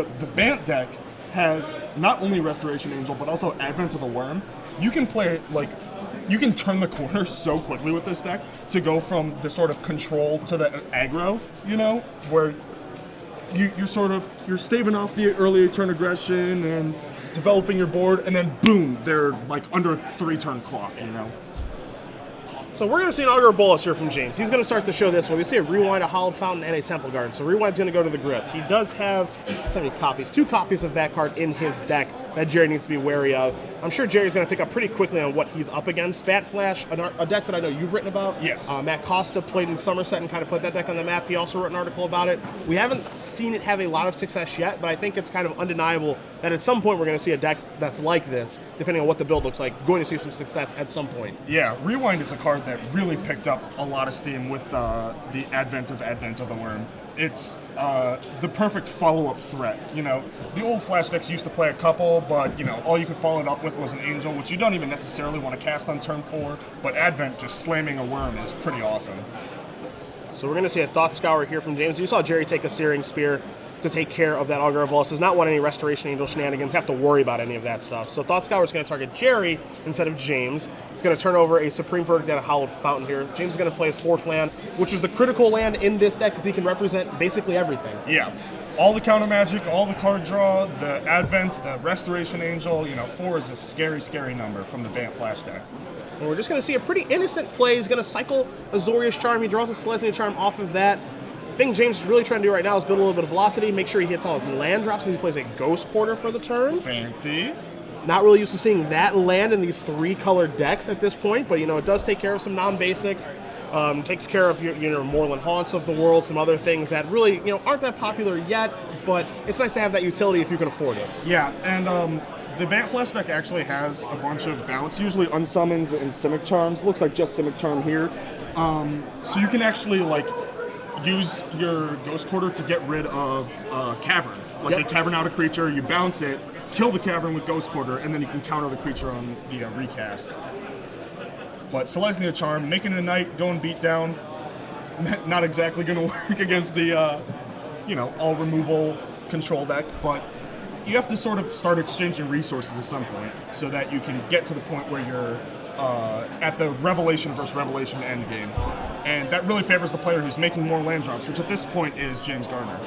the Bant deck has not only Restoration Angel, but also Advent of the Worm. You can play, like, you can turn the corner so quickly with this deck to go from the sort of control to the aggro, you know, where you're staving off the early turn aggression and developing your board, and then boom, they're like under a 3-turn clock, you know. So we're going to see an Augur Bolus here from James. He's going to start the show this way. We see a Rewind, a Hallowed Fountain, and a Temple Garden. So Rewind's going to go to the grip. He does have, how many copies? 2 copies of that card in his deck that Gerry needs to be wary of. I'm sure Gerry's going to pick up pretty quickly on what he's up against. Bat Flash, a deck that I know you've written about. Yes. Matt Costa played in Somerset and kind of put that deck on the map. He also wrote an article about it. We haven't seen it have a lot of success yet, but I think it's kind of undeniable that at some point we're going to see a deck that's like this, depending on what the build looks like, going to see some success at some point. Yeah, Rewind is a card that really picked up a lot of steam with the Advent of the Worm. It's the perfect follow-up threat. You know, the old Flash decks used to play a couple, but, you know, all you could follow it up with was an Angel, which you don't even necessarily want to cast on turn 4, but Advent just slamming a Worm is pretty awesome. So we're going to see a Thought Scour here from James. You saw Gerry take a Searing Spear to take care of that Augur Bolus. Does not want any Restoration Angel shenanigans, have to worry about any of that stuff. So Thought Scour is going to target Gerry instead of James. He's going to turn over a Supreme Verdict and a Hallowed Fountain here. James is going to play his 4th land, which is the critical land in this deck because he can represent basically everything. Yeah. All the counter magic, all the card draw, the Advent, the Restoration Angel, you know, 4 is a scary, scary number from the Bant Flash deck. And we're just going to see a pretty innocent play. He's going to cycle Azorius Charm. He draws a Selesnya Charm off of that. The thing James is really trying to do right now is build a little bit of velocity, make sure he hits all his land drops, and he plays a Ghost Quarter for the turn. Fancy. Not really used to seeing that land in these 3-colored decks at this point, but, you know, it does take care of some non-basics. Takes care of your Moorland Haunts of the world, some other things that really, you know, aren't that popular yet, but it's nice to have that utility if you can afford it. Yeah, and the Bant Flash deck actually has a bunch of bounce, usually unsummons and Simic Charms. Looks like just Simic Charm here. So you can actually, like, use your Ghost Quarter to get rid of Cavern. Like, you cavern out a creature, you bounce it, kill the Cavern with Ghost Quarter, and then you can counter the creature on the recast. But Selesnya Charm, making it a night, going beat down, not exactly going to work against the, you know, all removal control deck, but you have to sort of start exchanging resources at some point so that you can get to the point where you're at the Revelation versus Revelation end game. And that really favors the player who's making more land drops, which at this point is James Garner.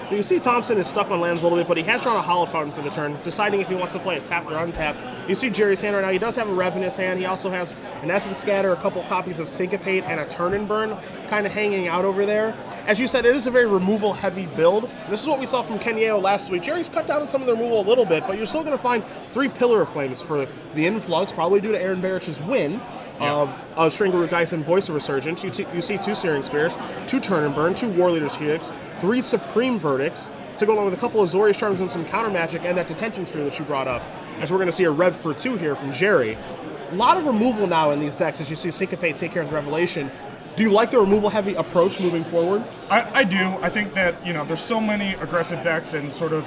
So you see Thompson is stuck on lands a little bit, but he has drawn a Hallowed Fountain for the turn, deciding if he wants to play it tapped or untapped. You see Gerry's hand right now. He does have a Rev in his hand. He also has an Essence Scatter, a couple copies of Syncopate, and a Turn and Burn kind of hanging out over there. As you said, it is a very removal-heavy build. This is what we saw from Kenyeo last week. Gerry's cut down on some of the removal a little bit, but you're still going to find 3 Pillar of Flames for the influx, probably due to Aaron Barich's win of Stringaroo Geist and Voice of Resurgence. You see 2 Searing Spears, 2 Turn and Burn, 2 War Leader's Helix, 3 Supreme Verdicts, to go along with a couple of Azorius Charms and some counter magic and that Detention Sphere that you brought up. As we're going to see a Rev for 2 here from Gerry. A lot of removal now in these decks as you see Syncopate take care of the Revelation. Do you like the removal-heavy approach moving forward? I do. I think that, you know, there's so many aggressive decks and sort of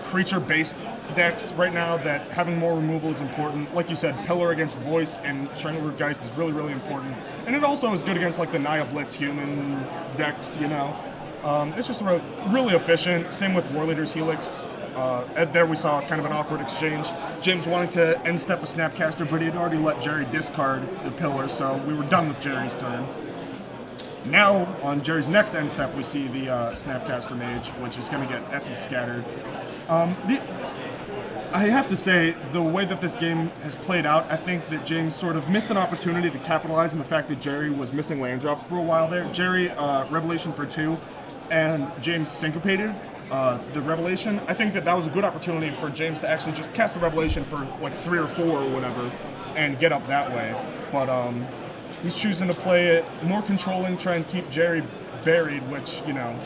creature-based decks right now that having more removal is important. Like you said, Pillar against Voice and Stringaroo Geist is really, really important. And it also is good against, like, the Naya Blitz human decks, you know. It's just really efficient. Same with War Leader's Helix. There we saw kind of an awkward exchange. James wanted to end step a Snapcaster, but he had already let Gerry discard the Pillar, so we were done with Gerry's turn. Now, on Gerry's next end step, we see the Snapcaster Mage, which is going to get Essence Scattered. I have to say, the way that this game has played out, I think that James sort of missed an opportunity to capitalize on the fact that Gerry was missing land drops for a while there. Gerry, Revelation for 2, and James syncopated the Revelation. I think that was a good opportunity for James to actually just cast the Revelation for like 3 or 4 or whatever and get up that way. But he's choosing to play it more controlling, try and keep Gerry buried, which, you know,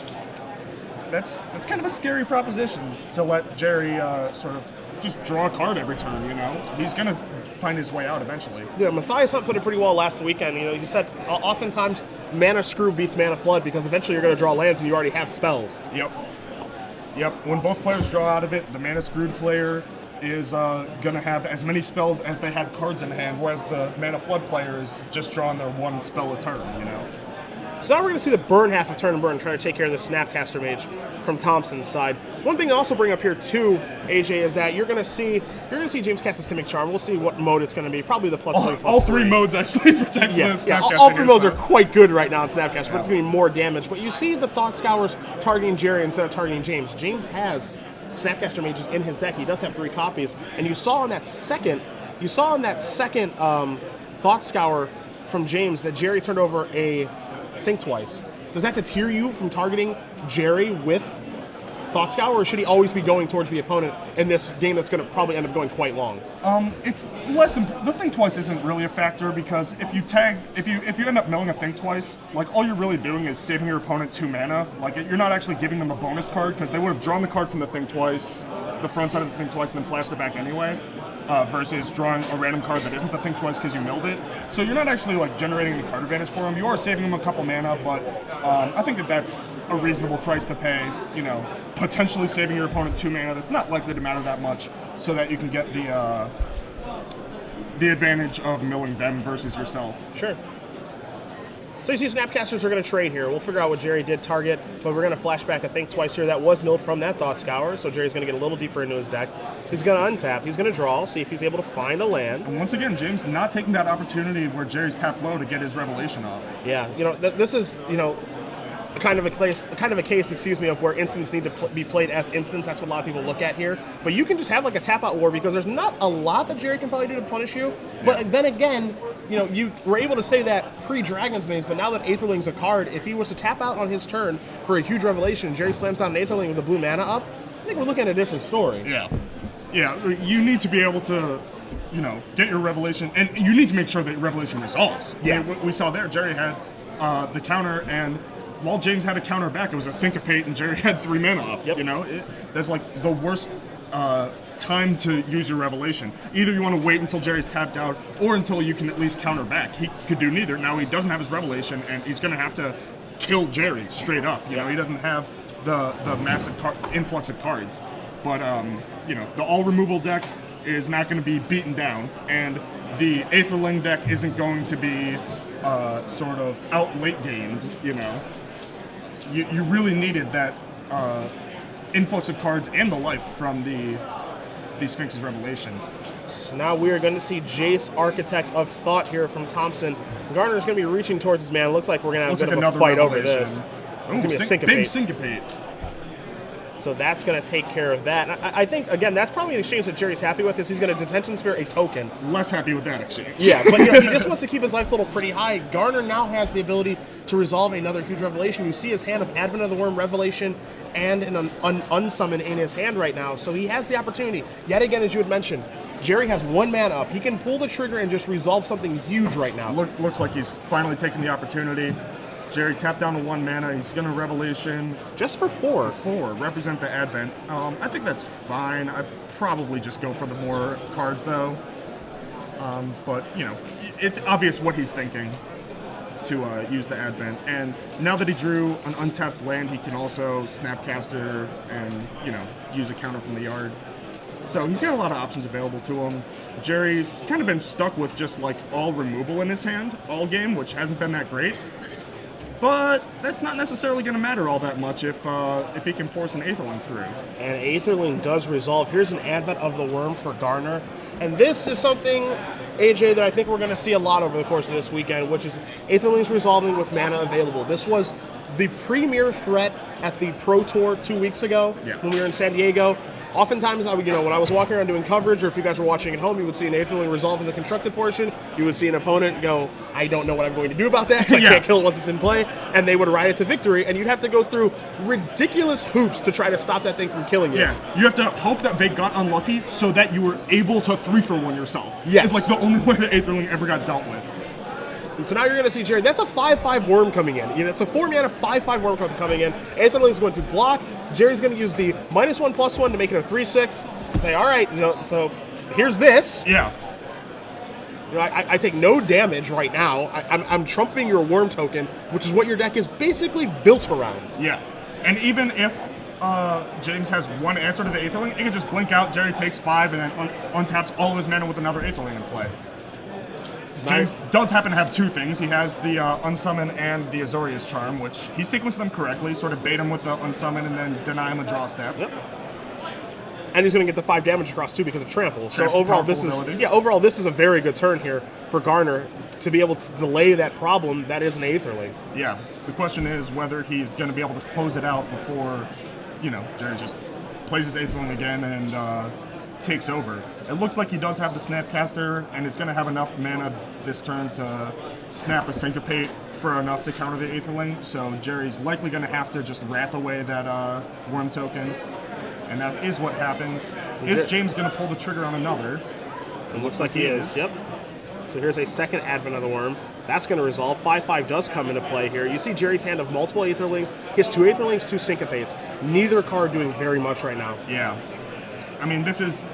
that's kind of a scary proposition to let Gerry sort of just draw a card every turn, you know? He's going to find his way out eventually. Yeah, Matthias Hunt put it pretty well last weekend. You know, he said oftentimes Mana Screw beats Mana Flood because eventually you're going to draw lands and you already have spells. Yep. When both players draw out of it, the Mana Screwed player is going to have as many spells as they had cards in hand, whereas the Mana Flood player is just drawing their 1 spell a turn, you know? So now we're going to see the burn half of turn and burn, trying to take care of the Snapcaster Mage from Thompson's side. One thing to also bring up here too, AJ, is that you're going to see James cast a Simic Charm. We'll see what mode it's going to be. Probably the +3/+3. All three modes actually protect the Snapcaster. All three modes are quite good right now in Snapcaster, but it's going to be more damage. But you see the Thought Scours targeting Gerry instead of targeting James. James has Snapcaster Mages in his deck. He does have 3 copies, and you saw in that second Thought Scour from James that Gerry turned over a Think Twice. Does that deter you from targeting Gerry with Thought Scour, or should he always be going towards the opponent in this game that's going to probably end up going quite long? It's less. The Think Twice isn't really a factor, because if you end up milling a Think Twice, like, all you're really doing is saving your opponent 2 mana. Like, you're not actually giving them a bonus card, because they would have drawn the card from the Think Twice, the front side of the Think Twice, and then flashed it back anyway. Versus drawing a random card that isn't the Think Twice because you milled it. So you're not actually, like, generating any card advantage for them. You are saving them a couple mana, but I think that that's a reasonable price to pay. You know, potentially saving your opponent 2 mana. That's not likely to matter that much, so that you can get the advantage of milling them versus yourself. Sure. So you see Snapcasters are going to trade here. We'll figure out what Gerry did target, but we're going to flash back a Think Twice here. That was milled from that Thought Scour, so Jerry's going to get a little deeper into his deck. He's going to untap. He's going to draw, see if he's able to find a land. And once again, James not taking that opportunity where Jerry's tapped low to get his Revelation off. Yeah, you know, this is, you know, kind of a case, of where instants need to be played as instants. That's what a lot of people look at here. But you can just have like a tap out war, because there's not a lot that Gerry can probably do to punish you. But then again, you know, you were able to say that pre-Dragon's Maze, but now that Aetherling's a card, if he was to tap out on his turn for a huge Revelation, Gerry slams down an Aetherling with a blue mana up, I think we're looking at a different story. Yeah. Yeah, you need to be able to, you know, get your Revelation, and you need to make sure that your Revelation resolves. Yeah. I mean, we saw there, Gerry had the counter, and while James had a counter back, it was a Syncopate, and Gerry had 3 mana up. Yep. You know, that's like the worst time to use your Revelation. Either you want to wait until Jerry's tapped out, or until you can at least counter back. He could do neither. Now he doesn't have his Revelation, and he's going to have to kill Gerry straight up. You know, he doesn't have the massive influx of cards. But, you know, the all-removal deck is not going to be beaten down, and the Aetherling deck isn't going to be sort of out-late-gained, you know. You really needed that influx of cards and the life from the Sphinx's Revelation. So now we are going to see Jace, Architect of Thought here from Thompson. Garner is going to be reaching towards his man. Looks like we're going to have a bit of a fight over this. Ooh, it's going to be a Syncopate. Big Syncopate. So that's going to take care of that. I think, again, that's probably an exchange that Jerry's happy with, is he's going to Detention Sphere a token. Less happy with that exchange. Yeah, but, you know, he just wants to keep his life total pretty high. Garner now has the ability to resolve another huge Revelation. You see his hand of Advent of the Worm, Revelation, and an unsummon in his hand right now. So he has the opportunity. Yet again, as you had mentioned, Gerry has 1 mana up. He can pull the trigger and just resolve something huge right now. Looks like he's finally taking the opportunity. Gerry tapped down to 1 mana. He's going to Revelation. Just for 4. 4. Represent the Advent. I think that's fine. I'd probably just go for the more cards, though. But, you know, it's obvious what he's thinking to use the Advent. And now that he drew an untapped land, he can also Snapcaster and, you know, use a counter from the yard. So he's got a lot of options available to him. Jerry's kind of been stuck with just, like, all removal in his hand all game, which hasn't been that great. But that's not necessarily going to matter all that much if he can force an Aetherling through. And Aetherling does resolve. Here's an Advent of the Worm for Garner. And this is something, AJ, that I think we're going to see a lot over the course of this weekend, which is Aetherlings resolving with mana available. This was the premier threat at the Pro Tour 2 weeks ago when we were in San Diego. Oftentimes, when I was walking around doing coverage, or if you guys were watching at home, you would see an Aetherling resolve in the constructed portion. You would see an opponent go, I don't know what I'm going to do about that, because I can't kill it once it's in play, and they would ride it to victory, and you'd have to go through ridiculous hoops to try to stop that thing from killing you. Yeah, you have to hope that they got unlucky so that you were able to 3-for-1 yourself. Yes. It's like the only way that Aetherling ever got dealt with. And so now you're going to see Gerry. That's a 5/5 worm coming in. You know, it's a 4-mana 5/5 worm coming in. Aetherling's going to block. Jerry's going to use the -1/+1 to make it a 3/6. And say, all right, you know, so here's this. Yeah. You know, I take no damage right now. I'm trumping your worm token, which is what your deck is basically built around. Yeah. And even if James has 1 answer to the Aetherling, it can just blink out. Jerry takes 5 and then untaps all of his mana with another Aetherling in play. James does happen to have two things. He has the Unsummon and the Azorius Charm, which he sequenced them correctly, sort of bait him with the Unsummon and then deny him a draw step. Yep. And he's going to get the 5 damage across too because of Trample. So Trample, overall, this is a very good turn here for Garner to be able to delay that problem that is an Aetherling. Yeah. The question is whether he's going to be able to close it out before, Gerry just plays his Aetherling again and takes over. It looks like he does have the Snapcaster and is going to have enough mana this turn to snap a Syncopate for enough to counter the Aetherling. So Jerry's likely going to have to just Wrath away that Worm token. And that is what happens. Is James going to pull the trigger on another? It looks like he is. Yep. So here's a second Advent of the Worm. That's going to resolve. 5/5 does come into play here. You see Jerry's hand of multiple Aetherlings. He has 2 Aetherlings, 2 Syncopates. Neither card doing very much right now. Yeah. I mean, this is...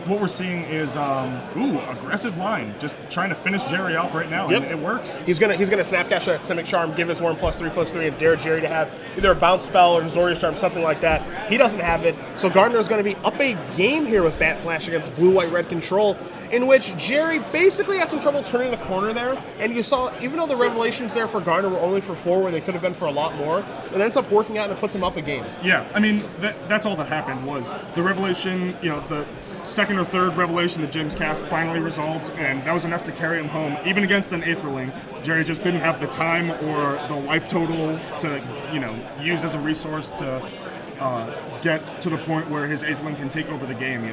What we're seeing is, aggressive line. Just trying to finish Gerry off right now, and it works. He's gonna Snapcaster that Simic Charm, give his Worm +3/+3, and dare Gerry to have either a Bounce Spell or an Azorius Charm, something like that. He doesn't have it, so Garner is going to be up a game here with Bat Flash against Blue-White-Red Control, in which Gerry basically had some trouble turning the corner there, and you saw, even though the Revelations there for Garner were only for 4, where they could have been for a lot more, it ends up working out and it puts him up a game. Yeah, I mean, that's all that happened was the Revelation, the second or third Revelation that James cast finally resolved, and that was enough to carry him home, even against an Aetherling. Gerry just didn't have the time or the life total to, use as a resource to get to the point where his Aetherling can take over the game,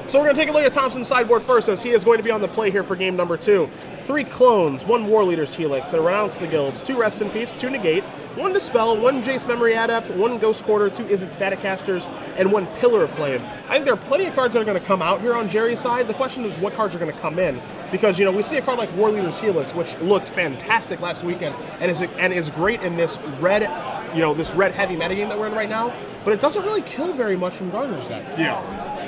So we're going to take a look at Thompson's sideboard first, as he is going to be on the play here for game number 2. 3 Clones, 1 War Leader's Helix, a Renounce the Guilds, 2 Rest in Peace, 2 Negate, 1 Dispel, 1 Jace Memory Adept, 1 Ghost Quarter, 2 Izzet Static Casters, and 1 Pillar of Flame. I think there are plenty of cards that are going to come out here on Jerry's side. The question is what cards are going to come in, because we see a card like War Leader's Helix, which looked fantastic last weekend and is great in this red, this red heavy metagame that we're in right now, but it doesn't really kill very much from Garner's deck. Yeah.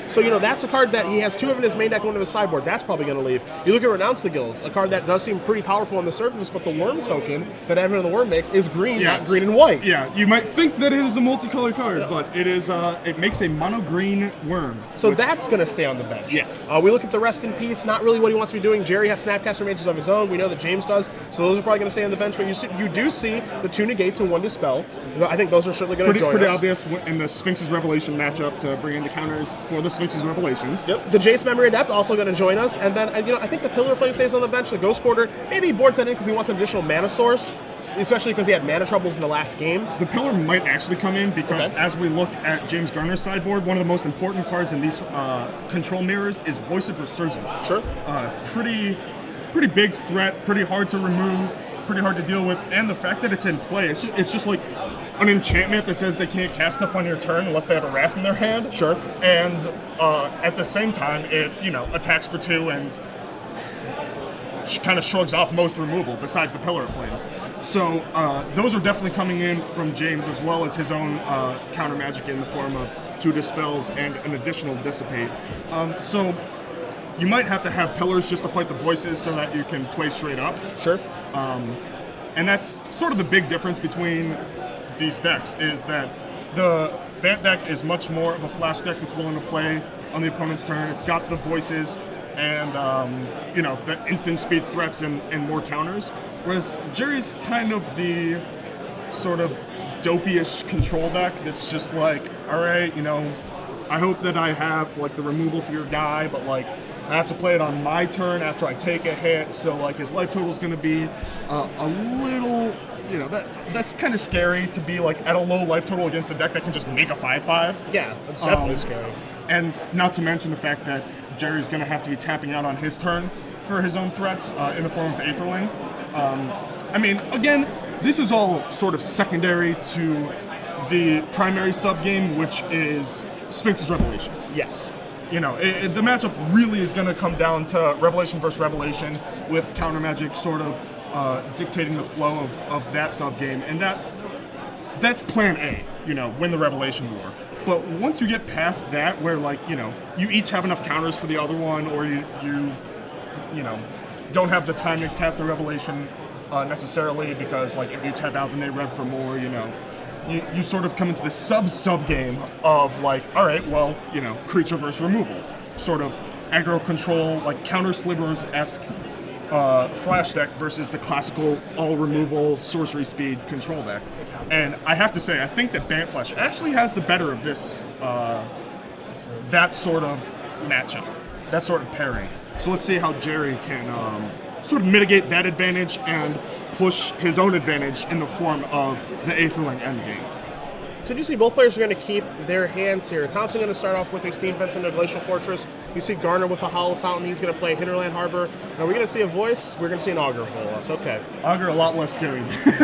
So, that's a card that he has 2 of in his main deck, 1 in his sideboard. That's probably going to leave. You look at Renounce the Guilds, a card that does seem pretty powerful on the surface, but the Worm token that Advent of the Worm makes is green, not green and white. Yeah, you might think that it is a multicolored card, but it is. It makes a mono-green Worm. So that's going to stay on the bench. Yes. We look at the Rest in Peace, not really what he wants to be doing. Gerry has Snapcaster Mages of his own. We know that James does, so those are probably going to stay on the bench. But you do see the 2 Negates and 1 Dispel. I think those are certainly going to join us. Pretty obvious in the Sphinx's Revelation matchup to bring into counters for the Sphinx's Revelations. Yep. The Jace Memory Adept also going to join us, and then I think the Pillar of Flame stays on the bench. The Ghost Quarter, maybe he boards that in because he wants an additional mana source, especially because he had mana troubles in the last game. The Pillar might actually come in because as we look at James Garner's sideboard, one of the most important cards in these control mirrors is Voice of Resurgence. Sure. Pretty big threat, pretty hard to remove, pretty hard to deal with, and the fact that it's in play, it's just like an enchantment that says they can't cast stuff on your turn unless they have a Wrath in their hand. Sure. And at the same time, it attacks for 2 and kind of shrugs off most removal besides the Pillar of Flames. So those are definitely coming in from James, as well as his own counter magic in the form of 2 Dispels and an additional Dissipate. So you might have to have Pillars just to fight the Voices so that you can play straight up. Sure. And that's sort of the big difference between these decks, is that the Bat deck is much more of a flash deck that's willing to play on the opponent's turn. It's got the Voices and the instant speed threats and more counters, whereas Jerry's kind of the sort of dopey-ish control deck that's just like, all right, I hope that I have like the removal for your guy, but like I have to play it on my turn after I take a hit, so like his life total is going to be a little, that's kind of scary to be like at a low life total against a deck that can just make a 5/5. Yeah, that's definitely scary. And not to mention the fact that Jerry's going to have to be tapping out on his turn for his own threats in the form of Aetherling. I mean, again, this is all sort of secondary to the primary sub-game, which is Sphinx's Revelation. Yes. The matchup really is going to come down to Revelation versus Revelation, with counter magic sort of dictating the flow of that sub-game, and that's plan A, win the Revelation War. But once you get past that, where like, you each have enough counters for the other one, or you don't have the time to cast the Revelation necessarily, because like if you tap out then they rev for more, you sort of come into the sub-game of like, all right, well, creature versus removal, sort of aggro control, like counter slivers-esque flash deck versus the classical all removal sorcery speed control deck. And I have to say, I think that Bant Flash actually has the better of this, that sort of matchup, that sort of pairing. So let's see how Gerry can sort of mitigate that advantage and push his own advantage in the form of the Aetherling endgame. So you see both players are going to keep their hands here. Thompson going to start off with a Steam Fence and a Glacial Fortress. You see Garner with the Hollow Fountain. He's going to play Hinterland Harbor. Now we're going to see a Voice. We're going to see an Augur Bolas. Okay. Augur a lot less scary.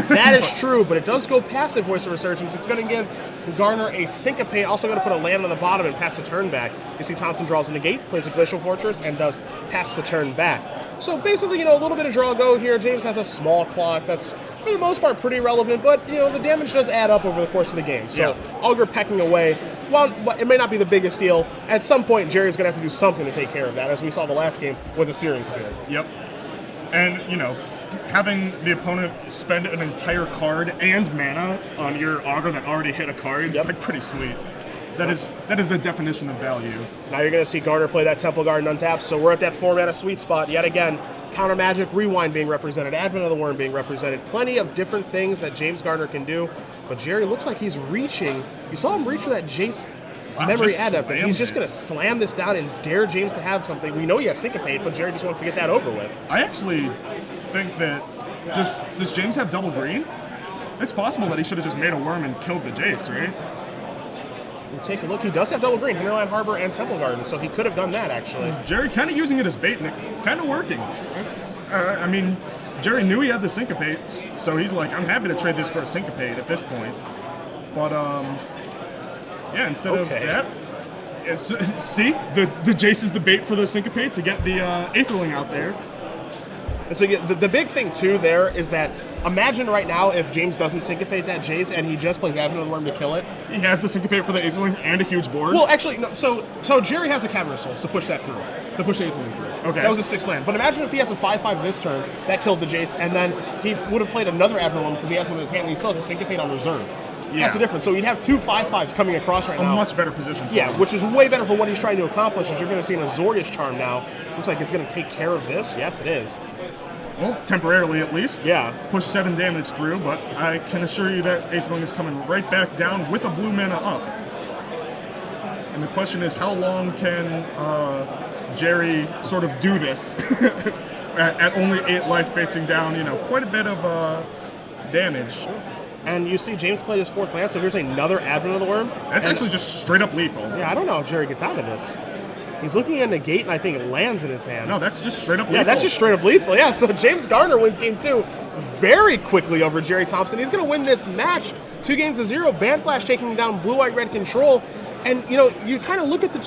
That is true, but it does go past the Voice of Resurgence. It's going to give Garner a Syncopate. Also going to put a land on the bottom and pass the turn back. You see Thompson draws a Negate, plays a Glacial Fortress, and does pass the turn back. So basically, a little bit of draw go here. James has a small clock that's, for the most part, pretty relevant, but, the damage does add up over the course of the game. So Augur pecking away, while it may not be the biggest deal, at some point, Gerry's going to have to do something to take care of that, as we saw the last game with the Searing Spear. Yep. And, having the opponent spend an entire card and mana on your Augur that already hit a card is pretty sweet. That is the definition of value. Now you're going to see Garner play that Temple Garden untapped, so we're at that 4-mana sweet spot yet again. Counter Magic, Rewind being represented, Advent of the Worm being represented. Plenty of different things that James Garner can do, but Gerry looks like he's reaching. You saw him reach for that Jace Memory Adept, and he's just going to slam this down and dare James to have something. We know he has Syncopate, but Gerry just wants to get that over with. I actually think that, does James have double green? It's possible that he should have just made a worm and killed the Jace, right? We'll take a look. He does have double green, Hinterland Harbor and Temple Garden, so he could have done that, actually. Gerry kind of using it as bait, and it kind of working. I mean, Gerry knew he had the Syncopate, so he's like, I'm happy to trade this for a Syncopate at this point. But, yeah, instead of that, see, the Jace is the bait for the Syncopate to get the Aetherling out there. And so the big thing, too, there is that imagine right now if James doesn't Syncopate that Jace and he just plays Advent of the Worm to kill it. He has the Syncopate for the Aetherling and a huge board. Well, actually, no. So Gerry has a Cavern of Souls to push that through, to push the Aetherling through. Okay. That was a 6 land. But imagine if he has a 5/5 this turn, that killed the Jace, and then he would have played another Advent of the Worm because he has one in his hand, and he still has a Syncopate on reserve. Yeah. That's the difference. So you'd have 2 5/5s coming across right now. A much better position for him. Which is way better for what he's trying to accomplish, as you're going to see an Azorius Charm now. Looks like it's going to take care of this. Yes, it is. Well, temporarily at least. Yeah. Push 7 damage through, but I can assure you that Aetherling is coming right back down with a blue mana up. And the question is, how long can Gerry sort of do this at only 8 life facing down, quite a bit of damage. And you see James played his 4th land, so here's another Advent of the Worm. That's actually just straight up lethal. Yeah, I don't know if Gerry gets out of this. He's looking at Negate, and I think it lands in his hand. No, that's just straight up lethal. Yeah, that's just straight up lethal. Yeah, so James Garner wins game 2 very quickly over Gerry Thompson. He's going to win this match 2-0. Bant Flash taking down blue-white-red control. And, you kind of look at the two